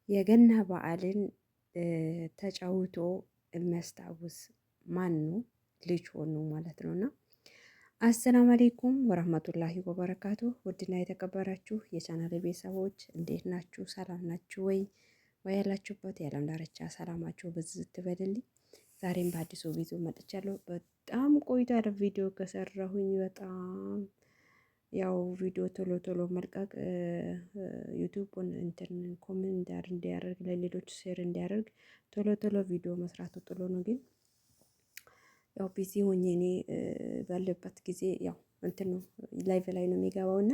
የገና በዓልን ተጫውቶ የሚያስታውስ ማን ነው? ልጅ ሆኖ ማለት ነው። እና አሰላሙ አሌይኩም ወረህመቱላሂ ወበረካቱ። ውድና የተከበራችሁ የቻናል ቤተሰቦች እንዴት ናችሁ? ሰላም ናችሁ ወይ? ያላችሁበት የዓለም ዳርቻ ሰላማችሁ ብዝት ትበልልኝ። ዛሬም በአዲሱ ቪዲዮ መጥቻለሁ። በጣም ቆይቷል ቪዲዮ ከሰራሁኝ በጣም ያው ቪዲዮ ቶሎ ቶሎ መልቀቅ ዩቲዩብን እንትን ኮሜንት እንዲያደርግ ለሌሎች ሼር እንዲያደርግ ቶሎ ቶሎ ቪዲዮ መስራቱ ጥሎ ነው። ግን ያው ቢዚ ሆኜ እኔ ባለበት ጊዜ ያው እንትን ነው ላይቭ ላይ ነው የሚገባው እና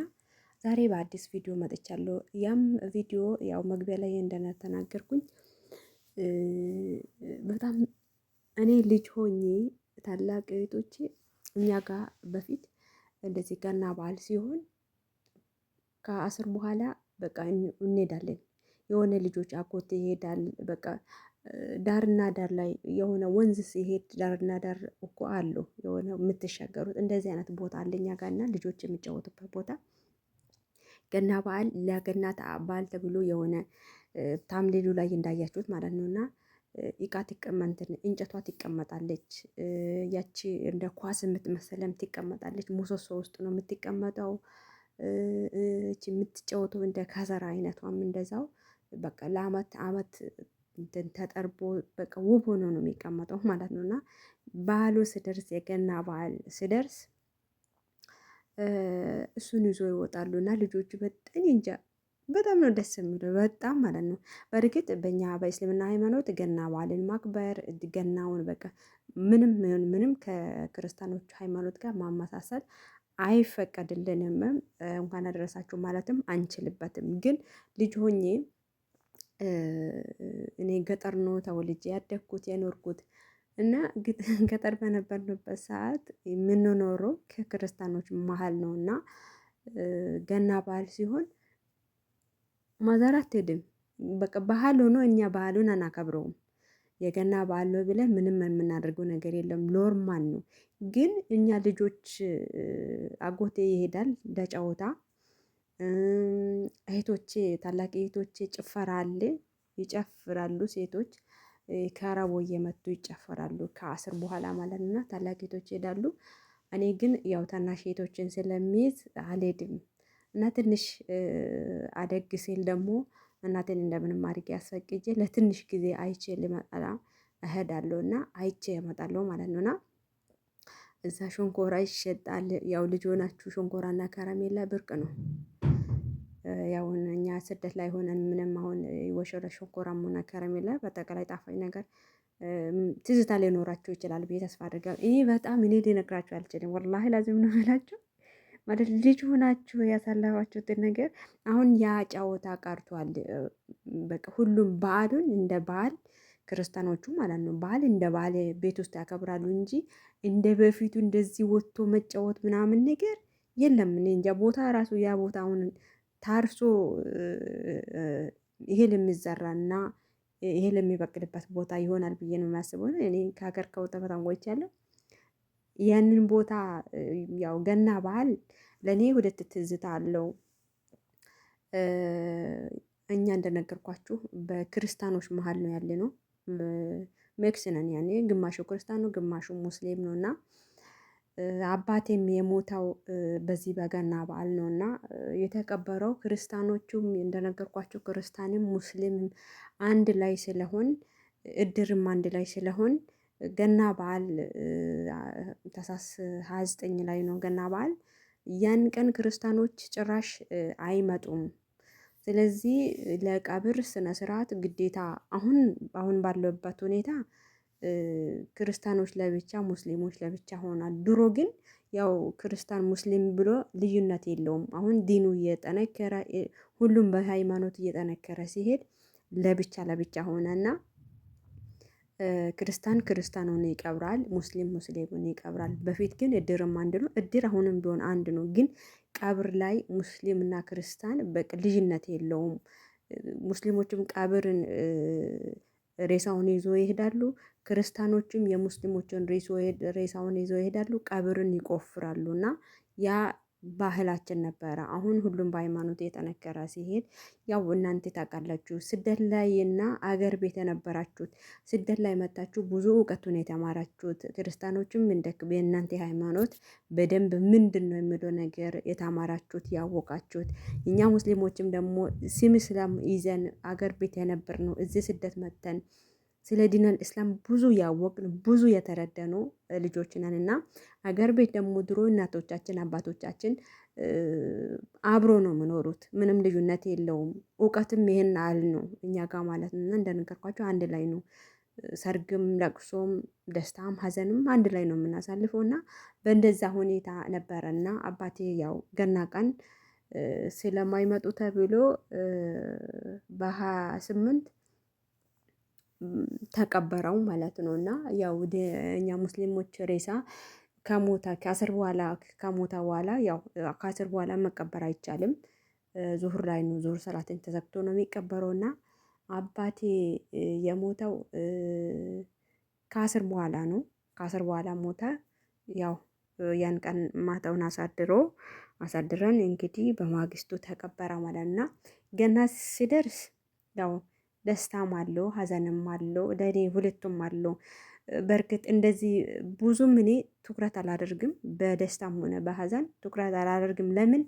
ዛሬ በአዲስ ቪዲዮ መጥቻለሁ። ያም ቪዲዮ ያው መግቢያ ላይ እንደተናገርኩኝ በጣም እኔ ልጅ ሆኜ ታላቅ እህቶቼ እኛ ጋር በፊት እንደዚህ ገና በዓል ሲሆን ከአስር በኋላ በቃ እንሄዳለን። የሆነ ልጆች አጎቴ ይሄዳል። በቃ ዳርና ዳር ላይ የሆነ ወንዝ ሲሄድ ዳርና ዳር እኮ አሉ የሆነ የምትሻገሩት እንደዚህ አይነት ቦታ አለኛ ጋርና ልጆች የሚጫወቱበት ቦታ ገና በዓል ለገና በዓል ተብሎ የሆነ ታምሌሉ ላይ እንዳያችሁት ማለት ነው። እና እቃ እንጨቷ ትቀመጣለች። ያቺ እንደ ኳስ የምትመሰለም ትቀመጣለች። ሙሶሶ ውስጥ ነው የምትቀመጠው። የምትጫወተው እንደ ከዘራ አይነቷም እንደዛው በቃ ለአመት አመት እንትን ተጠርቦ በቃ ውብ ሆኖ ነው የሚቀመጠው ማለት ነው። እና በዓሉ ስደርስ የገና በዓል ስደርስ እሱን ይዞ ይወጣሉ እና ልጆቹ በጣም እንጃ በጣም ነው ደስ የሚለው በጣም ማለት ነው። በእርግጥ በእኛ በእስልምና ሃይማኖት ገና በዓልን ማክበር ገናውን በቃ ምንም ከክርስቲያኖች ሃይማኖት ጋር ማመሳሰል አይፈቀድልንም። እንኳን አደረሳችሁ ማለትም አንችልበትም። ግን ልጅ ሆኜ እኔ ገጠር ነው ተወልጄ ያደግኩት የኖርኩት እና ገጠር በነበርንበት ሰዓት የምንኖረው ከክርስቲያኖች መሀል ነው። እና ገና በዓል ሲሆን ማዘር አትሄድም። በቃ ባህል ሆኖ እኛ ባህሉን አናከብረውም። የገና በዓል ነው ብለን ምንም የምናደርገው ነገር የለም። ኖርማል ነው። ግን እኛ ልጆች አጎቴ ይሄዳል ለጨዋታ። እህቶቼ ታላቅ እህቶቼ ጭፈራ አለ ይጨፍራሉ። ሴቶች ከረቦ እየመቱ ይጨፈራሉ ከአስር በኋላ ማለት እና ታላቅ እህቶቼ ይሄዳሉ። እኔ ግን ያው ታናሽ እህቶችን ስለሚይዝ አልሄድም። እና ትንሽ አደግ ሲል ደግሞ እናቴን እንደምንም አድርጌ አስፈቅጄ ለትንሽ ጊዜ አይቼ ልመጣ እሄዳለሁ እና አይቼ እመጣለሁ ማለት ነው። እና እዛ ሸንኮራ ይሸጣል። ያው ልጅ ሆናችሁ ሸንኮራና ከረሜላ ብርቅ ነው። ያው እኛ ስደት ላይ ሆነን ምንም አሁን ወሸረ ሸንኮራም ሆነ ከረሜላ በአጠቃላይ ጣፋጭ ነገር ትዝታ ሊኖራቸው ይችላል ብዬ ተስፋ አድርጋለሁ። ይሄ በጣም እኔ ልነግራችሁ አልችልም። ወላሂ ላዚም ነው የምላችሁ ማለት ልጅ ሆናችሁ ያሳለፋችሁትን ነገር አሁን ያ ጨዋታ ቀርቷል። በቃ ሁሉም በዓሉን እንደ በዓል ክርስቲያኖቹ ማለት ነው በዓል እንደ በዓል ቤት ውስጥ ያከብራሉ እንጂ እንደ በፊቱ እንደዚህ ወጥቶ መጫወት ምናምን ነገር የለም። እኔ እንጃ ቦታ ራሱ ያ ቦታ አሁን ታርሶ እህል የሚዘራና እህል የሚበቅልበት ቦታ ይሆናል ብዬ ነው የማስበው። እኔ ከሀገር ከወጣሁ በጣም ቆይቻለሁ። ያንን ቦታ ያው ገና በዓል ለእኔ ሁለት ትዝታ አለው። እኛ እንደነገርኳችሁ በክርስቲያኖች መሀል ነው ያለነው። ሜክስ ነን ያኔ ግማሹ ክርስቲያን ነው ግማሹ ሙስሊም ነው። እና አባቴም የሞተው በዚህ በገና በዓል ነው። እና የተቀበረው ክርስቲያኖቹም እንደነገርኳችሁ ክርስቲያንም ሙስሊምም አንድ ላይ ስለሆን እድርም አንድ ላይ ስለሆን ገና በዓል ታህሳስ 29 ላይ ነው ገና በዓል። ያን ቀን ክርስቲያኖች ጭራሽ አይመጡም። ስለዚህ ለቀብር ስነ ስርዓት ግዴታ አሁን ባለበት ሁኔታ ክርስቲያኖች ለብቻ ሙስሊሞች ለብቻ ሆኗል። ድሮ ግን ያው ክርስቲያን ሙስሊም ብሎ ልዩነት የለውም። አሁን ዲኑ እየጠነከረ ሁሉም በሃይማኖት እየጠነከረ ሲሄድ ለብቻ ለብቻ ሆነና ክርስቲያን ክርስቲያኑን ይቀብራል፣ ሙስሊም ሙስሊሙን ይቀብራል። በፊት ግን እድርም አንድ ነው። እድር አሁንም ቢሆን አንድ ነው። ግን ቀብር ላይ ሙስሊምና ክርስቲያን በቃ ልዩነት የለውም። ሙስሊሞችም ቀብርን ሬሳውን ይዞ ይሄዳሉ። ክርስቲያኖችም የሙስሊሞችን ሬሳውን ይዞ ይሄዳሉ። ቀብርን ይቆፍራሉ። እና ያ ባህላችን ነበረ። አሁን ሁሉም በሃይማኖት የተነከረ ሲሄድ ያው እናንተ ታውቃላችሁ፣ ስደት ላይ እና አገር ቤት የነበራችሁት ስደት ላይ መታችሁ ብዙ እውቀቱን የተማራችሁት ክርስቲያኖችም እንደ የእናንተ ሃይማኖት በደንብ ምንድን ነው የሚለው ነገር የተማራችሁት ያወቃችሁት፣ እኛ ሙስሊሞችም ደግሞ ስም እስላም ይዘን አገር ቤት የነበር ነው እዚህ ስደት መተን ስለ ዲነል እስላም ብዙ ያወቅን ብዙ የተረደኑ ልጆች ነን እና አገር ቤት ደግሞ ድሮ እናቶቻችን አባቶቻችን አብሮ ነው የሚኖሩት። ምንም ልዩነት የለውም። እውቀትም ይሄን ያህል ነው እኛ ጋር ማለት ነው። እና እንደነገርኳቸው አንድ ላይ ነው ሰርግም፣ ለቅሶም፣ ደስታም ሀዘንም አንድ ላይ ነው የምናሳልፈው እና በእንደዛ ሁኔታ ነበረ እና አባቴ ያው ገና ቀን ስለማይመጡ ተብሎ በ28 ተቀበረው ማለት ነው። እና ያው እኛ ሙስሊሞች ሬሳ ከሞታ ከአስር በኋላ ከሞታ በኋላ ያው ከአስር በኋላ መቀበር አይቻልም። ዙሁር ላይ ነው ዙሁር ሰላትን ተዘግቶ ነው የሚቀበረው እና አባቴ የሞተው ከአስር በኋላ ነው። ከአስር በኋላ ሞተ። ያው ያን ቀን ማታውን አሳድረን እንግዲህ በማግስቱ ተቀበረ ማለት እና ገና ሲደርስ ያው ደስታም አለው ሀዘንም አለው። ለእኔ ሁለቱም አለው። በእርግጥ እንደዚህ ብዙም እኔ ትኩረት አላደርግም፣ በደስታም ሆነ በሀዘን ትኩረት አላደርግም። ለምን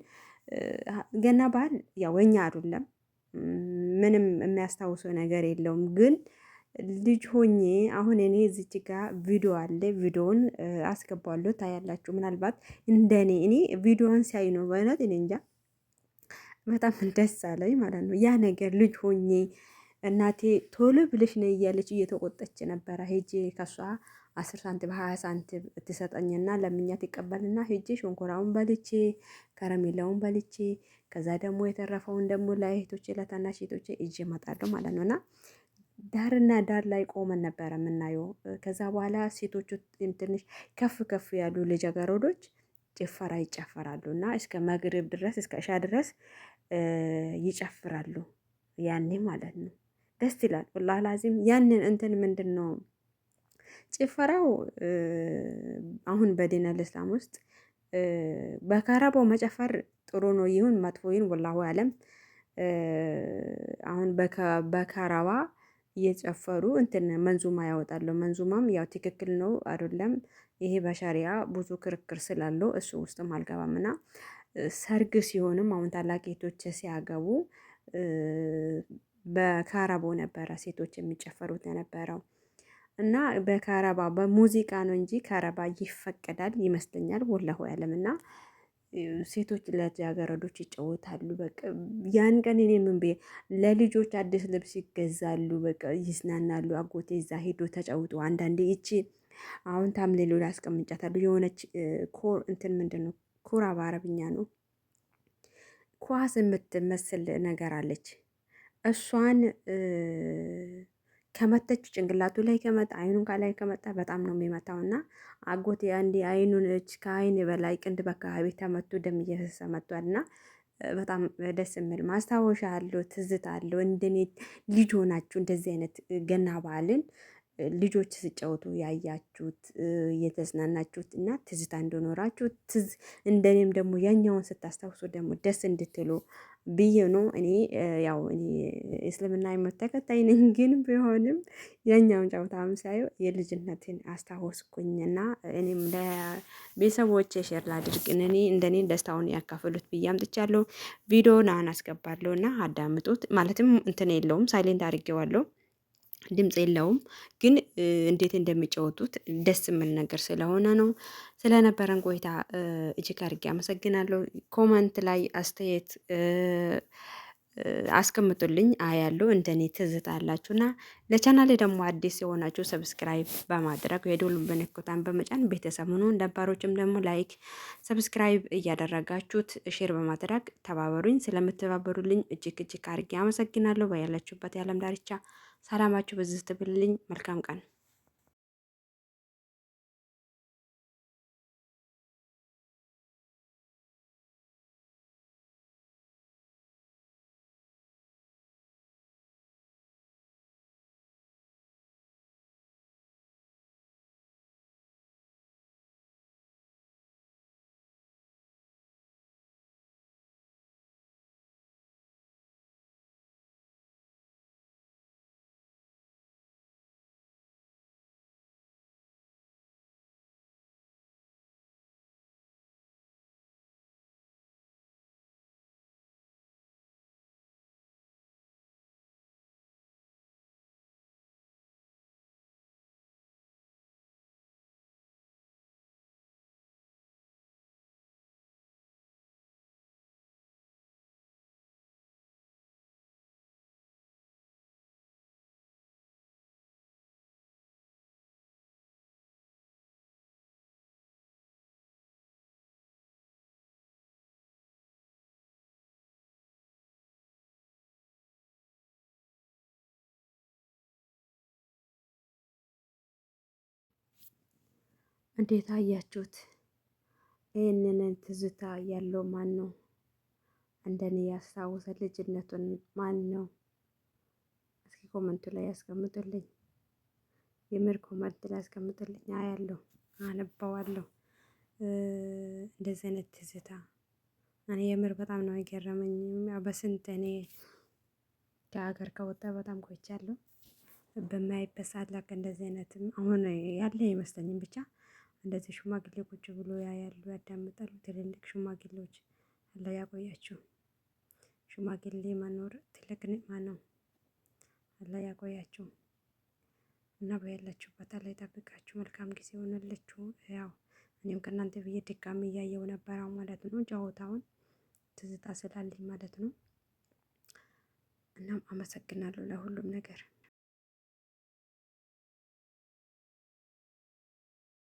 ገና በዓል ያው እኛ አይደለም ምንም የሚያስታውሰው ነገር የለውም። ግን ልጅ ሆኜ አሁን እኔ እዚች ጋር ቪዲዮ አለ፣ ቪዲዮውን አስገባለሁ ታያላችሁ። ምናልባት እንደኔ እኔ ቪዲዮውን ሲያይ ነው በእውነት እኔ እንጃ በጣም ደስ አለኝ ማለት ነው። ያ ነገር ልጅ ሆኜ እናቴ ቶሎ ብለሽ ነው እያለች እየተቆጠች ነበረ። ሄጄ ከሷ 10 ሳንቲም 20 ሳንቲም ትሰጠኝና ለምኛት ይቀበልና ሄጄ ሸንኮራውን በልቼ ከረሜላውን በልቼ ከዛ ደግሞ የተረፈውን ደግሞ ለእህቶቼ ለታናሽ እህቶቼ እጄ እመጣለሁ ማለት ነው። እና ዳርና ዳር ላይ ቆመን ነበረ የምናየው። ከዛ በኋላ ሴቶቹ ትንሽ ከፍ ከፍ ያሉ ልጃገረዶች ጭፈራ ይጨፈራሉ እና እስከ መግሪብ ድረስ እስከ እሻ ድረስ ይጨፍራሉ ያኔ ማለት ነው። ደስ ይላል ወላሂ ላዚም። ያንን እንትን ምንድን ነው ጭፈራው አሁን በዲነል እስላም ውስጥ በካራባው መጨፈር ጥሩ ነው ይሁን መጥፎ ይሁን ወላሁ አለም። አሁን በካራባ እየጨፈሩ እንትን መንዙማ ያወጣሉ። መንዙማም ያው ትክክል ነው አይደለም፣ ይሄ በሸሪያ ብዙ ክርክር ስላለው እሱ ውስጥም አልገባምና ሰርግ ሲሆንም አሁን ታላቅ እህቶች ሲያገቡ በካራቦ ነበረ ሴቶች የሚጨፈሩት የነበረው እና በካረባ በሙዚቃ ነው እንጂ ካረባ ይፈቀዳል ይመስለኛል ወላሁ ያለም። እና ሴቶች ልጃገረዶች ይጫወታሉ። በቃ ያን ቀን እኔ ምን ብዬ ለልጆች አዲስ ልብስ ይገዛሉ። በቃ ይዝናናሉ። አጎቴ እዛ ሄዶ ተጫውቶ አንዳንዴ ይቺ አሁን ታምሌሎ ላይ አስቀምጫታለሁ የሆነች ኮር እንትን ምንድን ነው ኩራ በአረብኛ ነው ኳስ የምትመስል ነገር አለች። እሷን ከመተች ጭንቅላቱ ላይ ከመጣ አይኑን ከላይ ከመጣ በጣም ነው የሚመታው። እና አጎቴ አንዴ አይኑን ከአይን በላይ ቅንድብ አካባቢ ተመቶ ደም እየፈሰሰ መጥቷል። እና በጣም ደስ የሚል ማስታወሻ አለው፣ ትዝታ አለው። እንደኔ ልጅ ሆናችሁ እንደዚህ አይነት ገና በዓልን ልጆች ስጫወቱ ያያችሁት እየተዝናናችሁት እና ትዝታ እንደኖራችሁ እንደኔም ደግሞ ያኛውን ስታስታውሱ ደግሞ ደስ እንድትሉ ብዬ ነው። እኔ ያው እኔ እስልምና ሃይማኖት ተከታይ ነኝ፣ ግን ቢሆንም ያኛውን ጨዋታም ሳየው የልጅነትን አስታወስኩኝና እኔም ለቤተሰቦቼ ሼር ላድርግ እኔ እንደኔ ደስታውን ያካፍሉት ብዬ አምጥቻለሁ። ቪዲዮውን አሁን አስገባለሁና አዳምጡት። ማለትም እንትን የለውም ሳይሌንት አድርጌዋለሁ፣ ድምጽ የለውም። ግን እንዴት እንደሚጫወቱት ደስ የሚል ነገር ስለሆነ ነው። ስለነበረን ቆይታ እጅግ አድርጌ አመሰግናለሁ። ኮመንት ላይ አስተያየት አስቀምጡልኝ አያለሁ። እንደኔ ትዝታ አላችሁና ለቻናሌ ደግሞ አዲስ የሆናችሁ ሰብስክራይብ በማድረግ የደወል ምልክቱን በመጫን ቤተሰብ ሁኑ። ነባሮችም ደግሞ ላይክ፣ ሰብስክራይብ እያደረጋችሁት ሼር በማድረግ ተባበሩኝ። ስለምትባበሩልኝ እጅግ እጅግ አድርጌ አመሰግናለሁ። በያላችሁበት የዓለም ዳርቻ ሰላማችሁ በዚህ ስትብልልኝ። መልካም ቀን እንዴት አያችሁት? ይህንን ትዝታ ያለው ማን ነው? እንደኔ ያስታወሰ ልጅነቱን ማን ነው? እስኪ ኮመንቱ ላይ ያስቀምጡልኝ። የምር ኮመንት ላይ ያስቀምጡልኝ። አያለሁ፣ አነባዋለሁ። እንደዚህ አይነት ትዝታ እኔ የምር በጣም ነው የገረመኝ። ያው በስንት እኔ ከሀገር ከወጣ በጣም ቆይቻለሁ። በማይበት ሰዓት ላይ እንደዚህ አይነትም አሁን ያለ አይመስለኝም። ብቻ እንደዚህ ሽማግሌ ቁጭ ብሎ ያያሉ፣ ያዳምጣሉ። ትልልቅ ሽማግሌዎች አላህ ያቆያቸው። ሽማግሌ መኖር ትልቅ ኒዕማ ነው። አላህ ያቆያቸው እና በያላችሁበት አላህ ይጠብቃችሁ። መልካም ጊዜ ሆነላችሁ። ያው እኔም ከእናንተ ብዬ ድጋሚ እያየው ነበረው ማለት ነው፣ ጨዋታውን ትዝታ ስላለኝ ማለት ነው። እናም አመሰግናለሁ ለሁሉም ነገር።